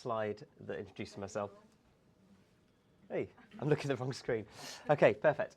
slide that introduces myself. Hey, I'm looking at the wrong screen. Okay, perfect.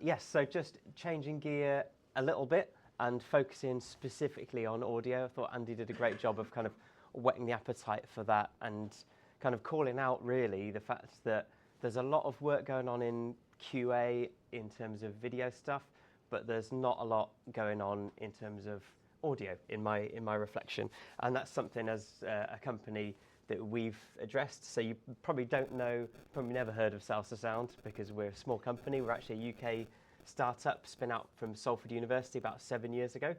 Yes, so just changing gear a little bit and focusing specifically on audio. I thought Andy did a great job of kind of whetting the appetite for that and kind of calling out really the fact that there's a lot of work going on in QA in terms of video stuff, but there's not a lot going on in terms of audio in my reflection. And that's something as a company that we've addressed. So you probably don't know, probably never heard of Salsa Sound because we're a small company. We're actually a UK startup, spin out from Salford University about 7 years ago.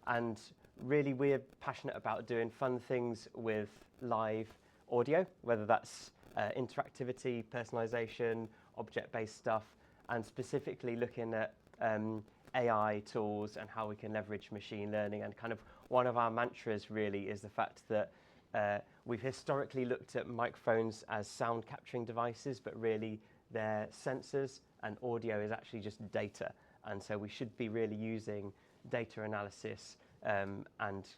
And really we're passionate about doing fun things with live audio, whether that's interactivity, personalization, object-based stuff, and specifically looking at AI tools and how we can leverage machine learning. And kind of one of our mantras really is the fact that we've historically looked at microphones as sound capturing devices, but really they're sensors, and audio is actually just data. And so we should be really using data analysis and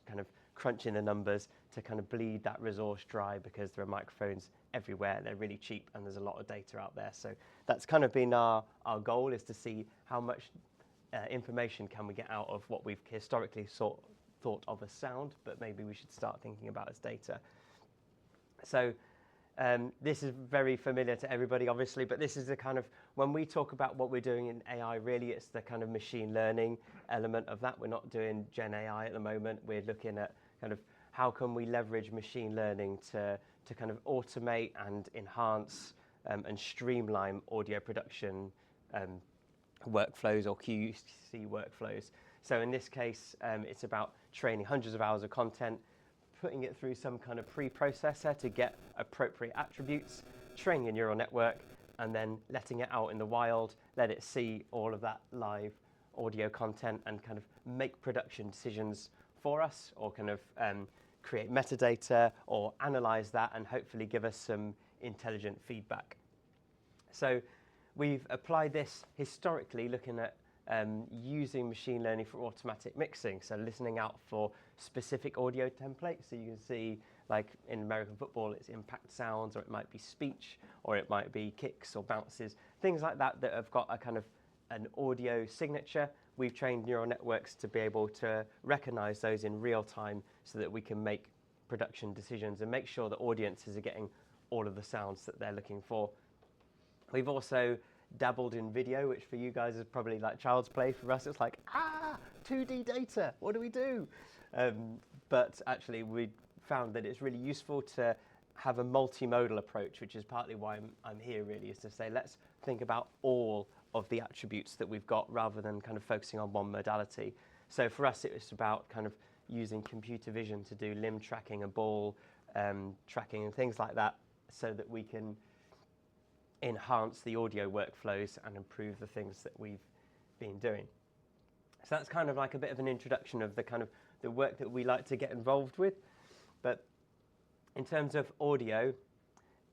kind of crunching the numbers to kind of bleed that resource dry, because there are microphones everywhere, they're really cheap, and there's a lot of data out there. So that's kind of been our goal, is to see how much information can we get out of what we've historically thought of as sound, but maybe we should start thinking about as data. So this is very familiar to everybody, obviously, but this is the kind of, when we talk about what we're doing in AI, really it's the kind of machine learning element of that. We're not doing Gen AI at the moment. We're looking at kind of how can we leverage machine learning to kind of automate and enhance and streamline audio production workflows or QC workflows. So in this case, it's about training hundreds of hours of content, putting it through some kind of pre-processor to get appropriate attributes, training a neural network, and then letting it out in the wild, let it see all of that live audio content and kind of make production decisions for us, or kind of create metadata or analyze that and hopefully give us some intelligent feedback. So we've applied this historically looking at using machine learning for automatic mixing, so listening out for specific audio templates. So you can see, like in American football, it's impact sounds, or it might be speech, or it might be kicks or bounces, things like that that have got a kind of an audio signature. We've trained neural networks to be able to recognize those in real time so that we can make production decisions and make sure that audiences are getting all of the sounds that they're looking for. We've also dabbled in video, which for you guys is probably like child's play. For us, it's like, 2D data, what do we do? But actually, we found that it's really useful to have a multimodal approach, which is partly why I'm here really, is to say, let's think about all of the attributes that we've got rather than kind of focusing on one modality. So for us, it was about kind of using computer vision to do limb tracking and ball tracking and things like that, so that we can enhance the audio workflows and improve the things that we've been doing. So that's kind of like a bit of an introduction of the kind of the work that we like to get involved with. But in terms of audio,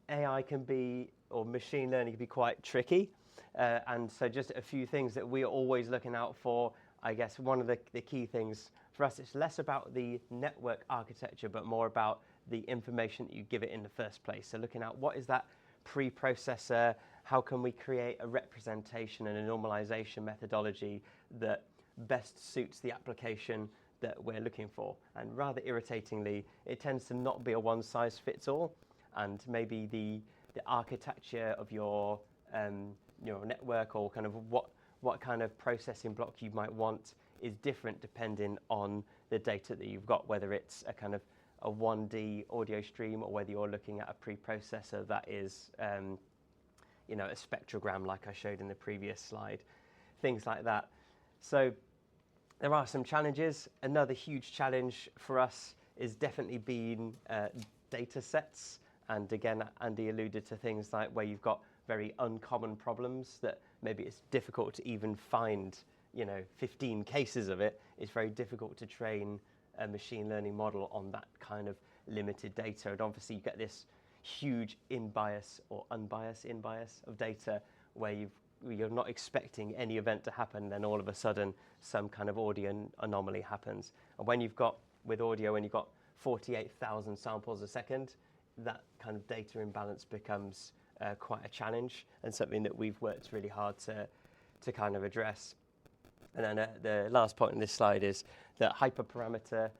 AI can be, or machine learning can be quite tricky. And so just a few things that we're always looking out for. I guess one of the key things for us, it's less about the network architecture, but more about the information that you give it in the first place. So looking at what is that pre-processor, how can we create a representation and a normalization methodology that best suits the application that we're looking for. And rather irritatingly, it tends to not be a one-size-fits-all, and maybe the architecture of your neural network, or kind of what kind of processing block you might want, is different depending on the data that you've got, whether it's a kind of a 1D audio stream, or whether you're looking at a preprocessor that is, a spectrogram like I showed in the previous slide, things like that. So there are some challenges. Another huge challenge for us is definitely been data sets. And again, Andy alluded to things like where you've got very uncommon problems that maybe it's difficult to even find, 15 cases of it. It's very difficult to train a machine learning model on that kind of limited data. And obviously you get this huge in-bias or unbiased in-bias of data where you're not expecting any event to happen, then all of a sudden some kind of audio anomaly happens. And when you've got, with audio, when you've got 48,000 samples a second, that kind of data imbalance becomes quite a challenge and something that we've worked really hard to kind of address. And then the last point on this slide is that hyperparameter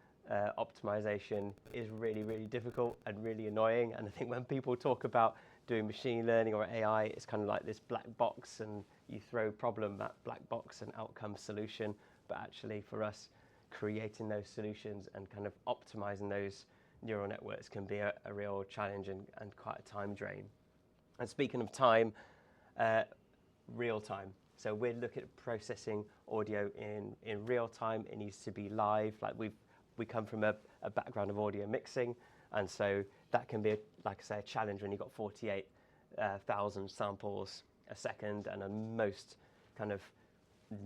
optimization is really, really difficult and really annoying. And I think when people talk about doing machine learning or AI, it's kind of like this black box, and you throw problem at black box and outcome solution. But actually for us, creating those solutions and kind of optimizing those neural networks can be a real challenge and quite a time drain. And speaking of time, real time. So we're looking at processing audio in real time. It needs to be live. Like we come from a background of audio mixing, and so that can be, like I say, a challenge when you've got 48,000 samples a second, and most kind of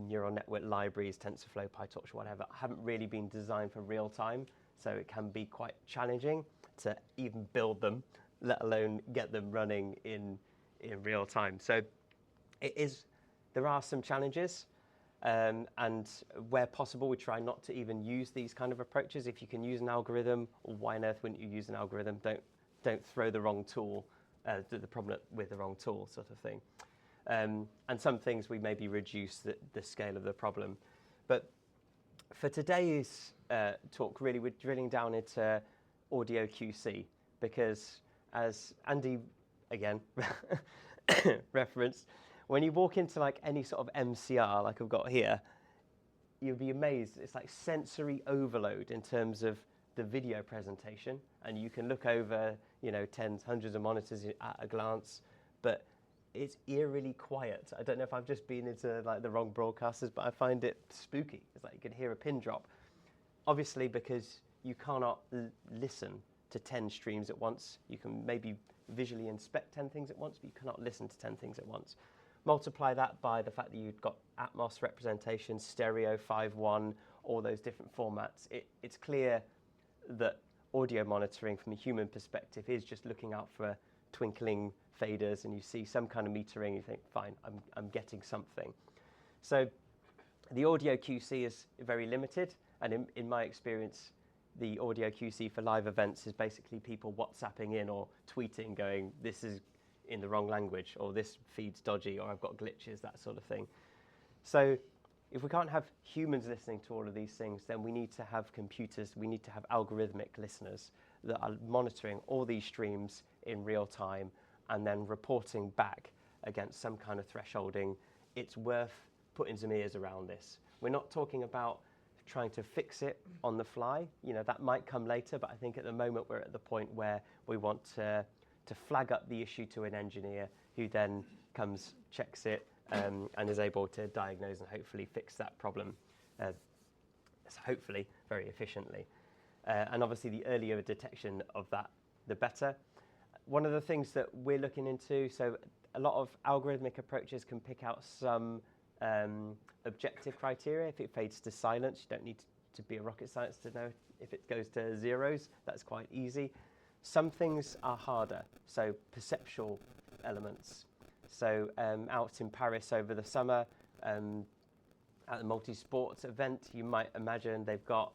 neural network libraries, TensorFlow, PyTorch, whatever, haven't really been designed for real time. So it can be quite challenging to even build them, let alone get them running in real time. So there are some challenges, and where possible, we try not to even use these kind of approaches. If you can use an algorithm, why on earth wouldn't you use an algorithm? Don't throw the wrong tool, the problem with the wrong tool, sort of thing. And some things we maybe reduce the scale of the problem. But for today's talk, really, we're drilling down into audio QC, because as Andy, again, referenced, when you walk into like any sort of MCR, like I've got here, you'll be amazed. It's like sensory overload in terms of the video presentation, and you can look over, tens, hundreds of monitors at a glance, but it's eerily quiet. I don't know if I've just been into like the wrong broadcasters, but I find it spooky. It's like you can hear a pin drop. Obviously, because you cannot listen to 10 streams at once. You can maybe visually inspect 10 things at once, but you cannot listen to 10 things at once. Multiply that by the fact that you've got Atmos representation, stereo, 5.1, all those different formats. It's clear that audio monitoring from a human perspective is just looking out for twinkling faders, and you see some kind of metering, you think, fine, I'm getting something. So the audio QC is very limited, and in my experience, the audio QC for live events is basically people WhatsApping in or tweeting going, this is in the wrong language, or this feed's dodgy, or I've got glitches, that sort of thing. So if we can't have humans listening to all of these things, then we need to have computers, we need to have algorithmic listeners that are monitoring all these streams in real time and then reporting back against some kind of thresholding. It's worth putting some ears around this. We're not talking about trying to fix it on the fly. That might come later, but I think at the moment we're at the point where we want to flag up the issue to an engineer who then comes, checks it, and is able to diagnose and hopefully fix that problem, hopefully very efficiently. And obviously the earlier detection of that, the better. One of the things that we're looking into, so a lot of algorithmic approaches can pick out some objective criteria. If it fades to silence, you don't need to be a rocket scientist to know if it goes to zeros. That's quite easy. Some things are harder, so perceptual elements. So out in Paris over the summer, at the multi-sports event, you might imagine they've got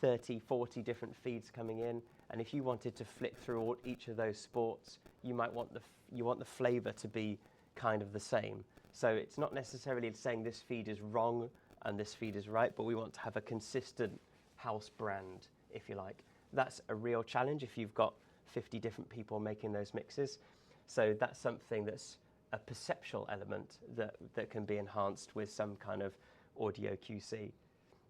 30, 40 different feeds coming in, and if you wanted to flip through each of those sports, you might want the flavor to be kind of the same. So it's not necessarily saying this feed is wrong and this feed is right, but we want to have a consistent house brand, if you like. That's a real challenge if you've got 50 different people making those mixes. So that's something that's a perceptual element that can be enhanced with some kind of audio QC.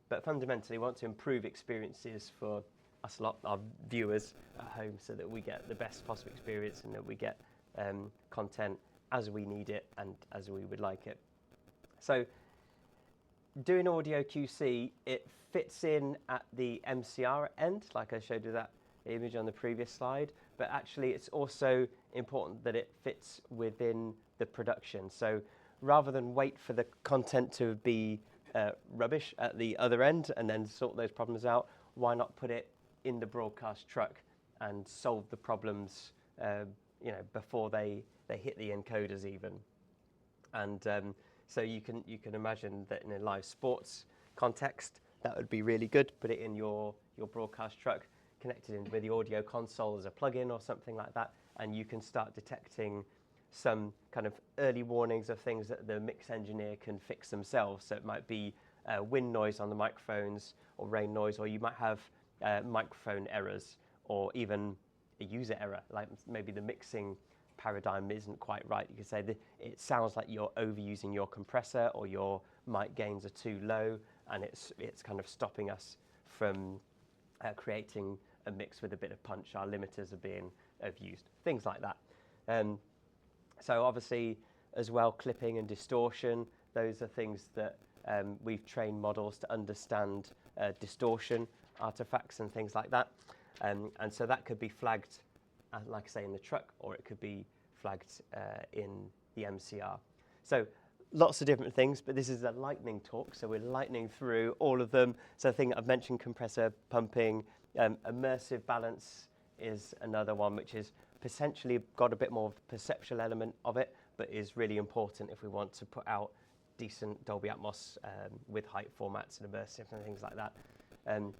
But fundamentally, we want to improve experiences for us lot, our viewers at home, so that we get the best possible experience and that we get content as we need it and as we would like it. So doing audio QC, it fits in at the MCR end, like I showed you that image on the previous slide, but actually it's also important that it fits within the production. So rather than wait for the content to be rubbish at the other end and then sort those problems out, why not put it in the broadcast truck and solve the problems before they hit the encoders even. And so you can imagine that in a live sports context, that would be really good. Put it in your broadcast truck, connected in with the audio console as a plugin or something like that, and you can start detecting some kind of early warnings of things that the mix engineer can fix themselves. So it might be wind noise on the microphones or rain noise, or you might have microphone errors or even a user error, like maybe the mixing paradigm isn't quite right. You could say that it sounds like you're overusing your compressor, or your mic gains are too low, and it's kind of stopping us from creating a mix with a bit of punch. Our limiters are being overused, things like that. So obviously, as well, clipping and distortion, those are things that we've trained models to understand distortion artifacts and things like that. And so that could be flagged, like I say, in the truck, or it could be flagged in the MCR. So lots of different things, but this is a lightning talk, so we're lightning through all of them. So I think I've mentioned compressor pumping. Immersive balance is another one, which is potentially got a bit more of the perceptual element of it, but is really important if we want to put out decent Dolby Atmos with height formats and immersive and things like that. And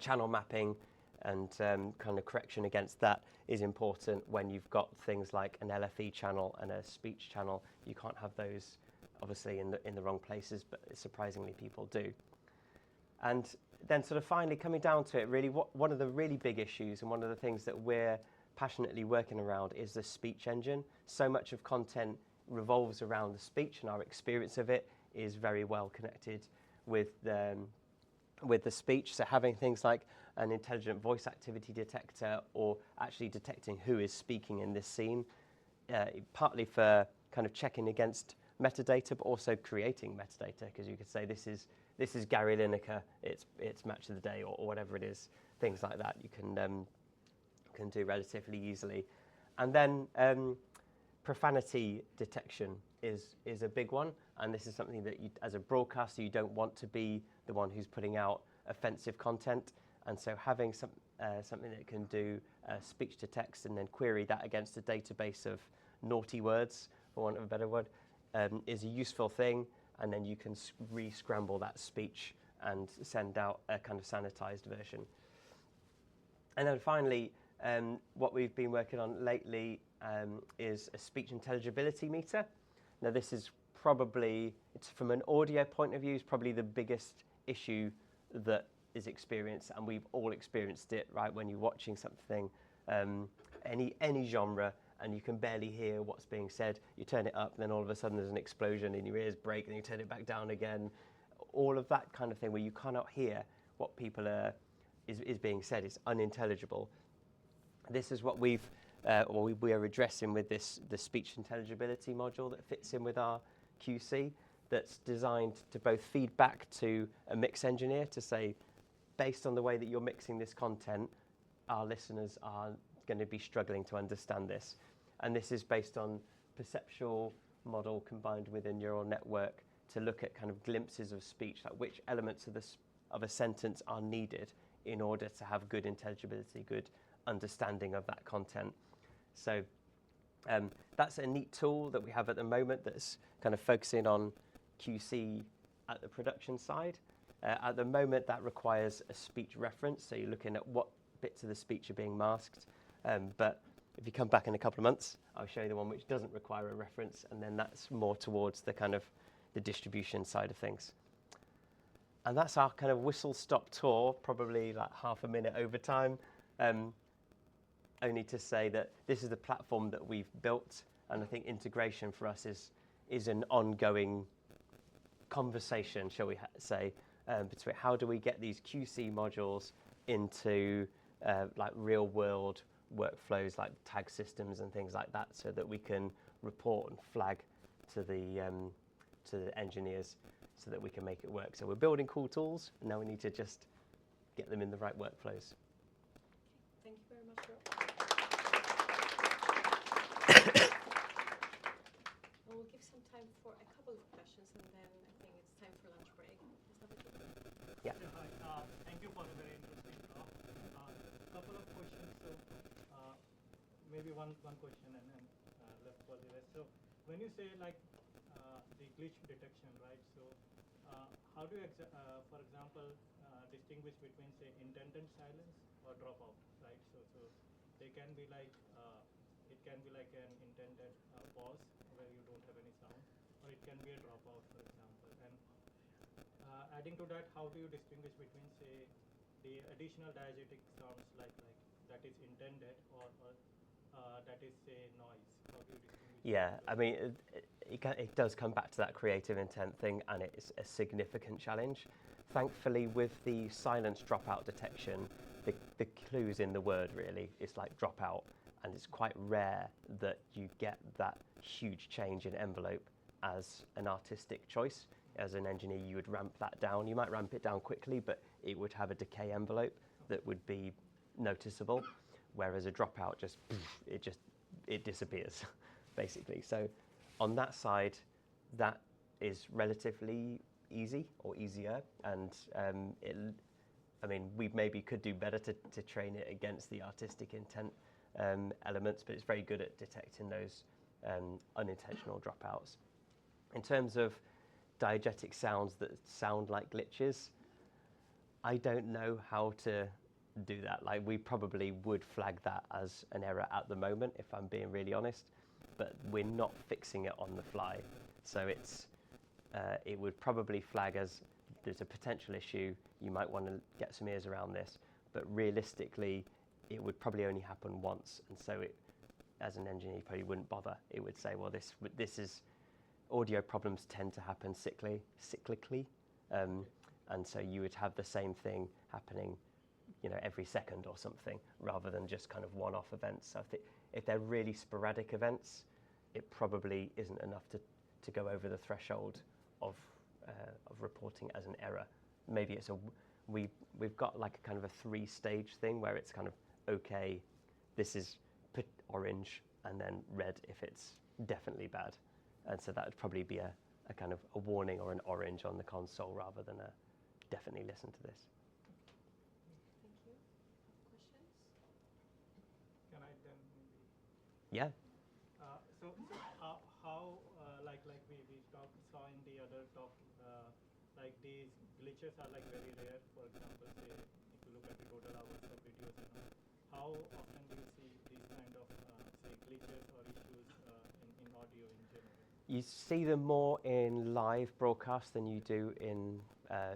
channel mapping and kind of correction against that is important when you've got things like an LFE channel and a speech channel. You can't have those obviously in the wrong places, but surprisingly people do. And then sort of finally coming down to it, really one of the really big issues and one of the things that we're passionately working around is the speech engine. So much of content revolves around the speech, and our experience of it is very well connected with the speech. So having things like an intelligent voice activity detector, or actually detecting who is speaking in this scene, partly for kind of checking against metadata, but also creating metadata, because you could say this is Gary Lineker, it's match of the day, or whatever it is. Things like that you can do relatively easily. And then profanity detection is a big one, and this is something that you, as a broadcaster, you don't want to be the one who's putting out offensive content, and so having something that can do speech to text and then query that against a database of naughty words, for want of a better word, is a useful thing, and then you can re-scramble that speech and send out a kind of sanitized version. And then finally, what we've been working on lately is a speech intelligibility meter. Now this is probably, it's from an audio point of view, is probably the biggest issue that is experienced, and we've all experienced it, right? When you're watching something, any genre, and you can barely hear what's being said, you turn it up, and then all of a sudden there's an explosion and your ears break, and you turn it back down again. All of that kind of thing where you cannot hear what people is being said. It's unintelligible. This is what we are addressing with the speech intelligibility module that fits in with our QC, that's designed to both feed back to a mix engineer to say, based on the way that you're mixing this content, our listeners are going to be struggling to understand this. And this is based on perceptual model combined with a neural network to look at kind of glimpses of speech, like which elements of a sentence are needed in order to have good intelligibility, good understanding of that content. So that's a neat tool that we have at the moment that's kind of focusing on QC at the production side. At the moment, that requires a speech reference, so you're looking at what bits of the speech are being masked. But if you come back in a couple of months, I'll show you the one which doesn't require a reference, and then that's more towards the kind of the distribution side of things. And that's our kind of whistle-stop tour, probably like half a minute over time. Only to say that this is the platform that we've built, and I think integration for us is an ongoing conversation, shall we say, between how do we get these QC modules into like real-world workflows, like tag systems and things like that, so that we can report and flag to the engineers, so that we can make it work. So we're building cool tools, and now we need to just get them in the right workflows. Thank you very much, Rob. We'll give some time for a couple of questions, and then I think it's time for lunch break. Is that okay? Yeah. Hi. Thank you for the very interesting talk. Couple of questions. So maybe one question and then left for the rest. So when you say like the glitch detection, right? So how do you, for example, distinguish between, say, intended silence or dropout, right? So they can be like, it can be like an intended pause where you don't have any sound, or it can be a dropout, for example. And adding to that, how do you distinguish between, say, the additional diegetic sounds like that is intended or that is, say, noise? How do you distinguish? Yeah, I mean, it does come back to that creative intent thing, and it's a significant challenge. Thankfully, with the silence dropout detection, the clue's in the word, really. It's like dropout, and it's quite rare that you get that huge change in envelope as an artistic choice. As an engineer, you would ramp that down. You might ramp it down quickly, but it would have a decay envelope that would be noticeable, whereas a dropout it disappears, basically. So on that side, that is relatively easy or easier, and I mean, we maybe could do better to train it against the artistic intent elements, but it's very good at detecting those unintentional dropouts. In terms of diegetic sounds that sound like glitches, I don't know how to do that. Like, we probably would flag that as an error at the moment, if I'm being really honest, but we're not fixing it on the fly. So it would probably flag as there's a potential issue, you might want to get some ears around this, but realistically, it would probably only happen once, and so as an engineer, you probably wouldn't bother. It would say, well, this is, audio problems tend to happen cyclically, and so you would have the same thing happening, every second or something, rather than just kind of one-off events. So if they're really sporadic events, it probably isn't enough to go over the threshold of reporting as an error. Maybe we've got like a kind of a 3-stage thing where it's kind of, okay, this is orange, and then red if it's definitely bad. And so that would probably be a kind of a warning or an orange on the console rather than a definitely listen to this. Thank you. Questions? Can I then maybe? Yeah. So how like we saw in the other talk, like these glitches are like very rare. For example, say if you look at the total hours of videos and all, how often do you see these kind of say glitches or issues in audio in general? You see them more in live broadcast than you do in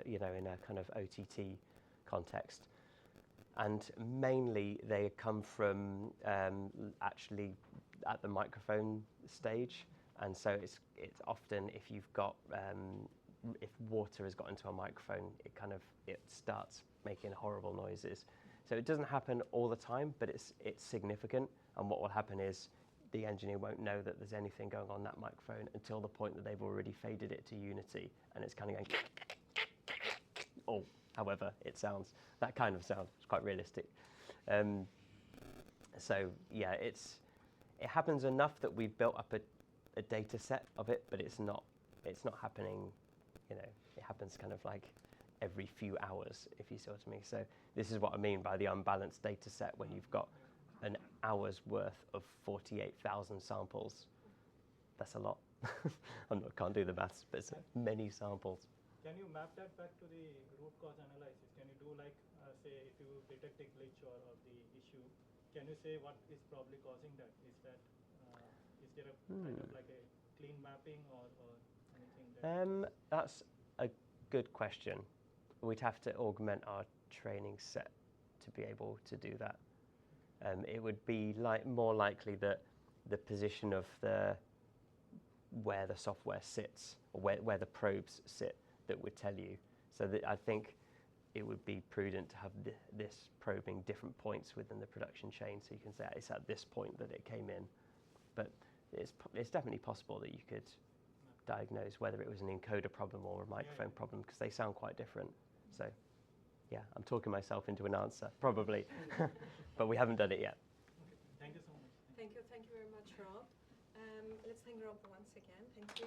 in a kind of OTT context, and mainly they come from actually at the microphone stage. And so it's often if you've got if water has got into a microphone, it starts making horrible noises. So it doesn't happen all the time, but it's significant. And what will happen is the engineer won't know that there's anything going on that microphone until the point that they've already faded it to unity, and it's kind of going or however it sounds. That kind of sound. It's quite realistic. So yeah, it happens enough that we've built up a data set of it, but it's not happening, it happens kind of like every few hours, if you see what I mean. So this is what I mean by the unbalanced data set when you've got an hour's worth of 48,000 samples. That's a lot. Can't do the maths, but it's many samples. Can you map that back to the root cause analysis? Can you do like, say, if you detect a glitch or the issue, can you say what is probably causing that? Is there a kind of like a clean mapping or anything? That's a good question. We'd have to augment our training set to be able to do that. It would be more likely that the position of where the software sits, or where the probes sit, that would tell you. So that I think it would be prudent to have this probing different points within the production chain, so you can say it's at this point that it came in. But it's definitely possible that you could diagnose whether it was an encoder problem or a microphone problem, because they sound quite different. So yeah, I'm talking myself into an answer, probably, but we haven't done it yet. Okay. Thank you so much. Thank you very much, Rob. Let's thank Rob once again. Thank you.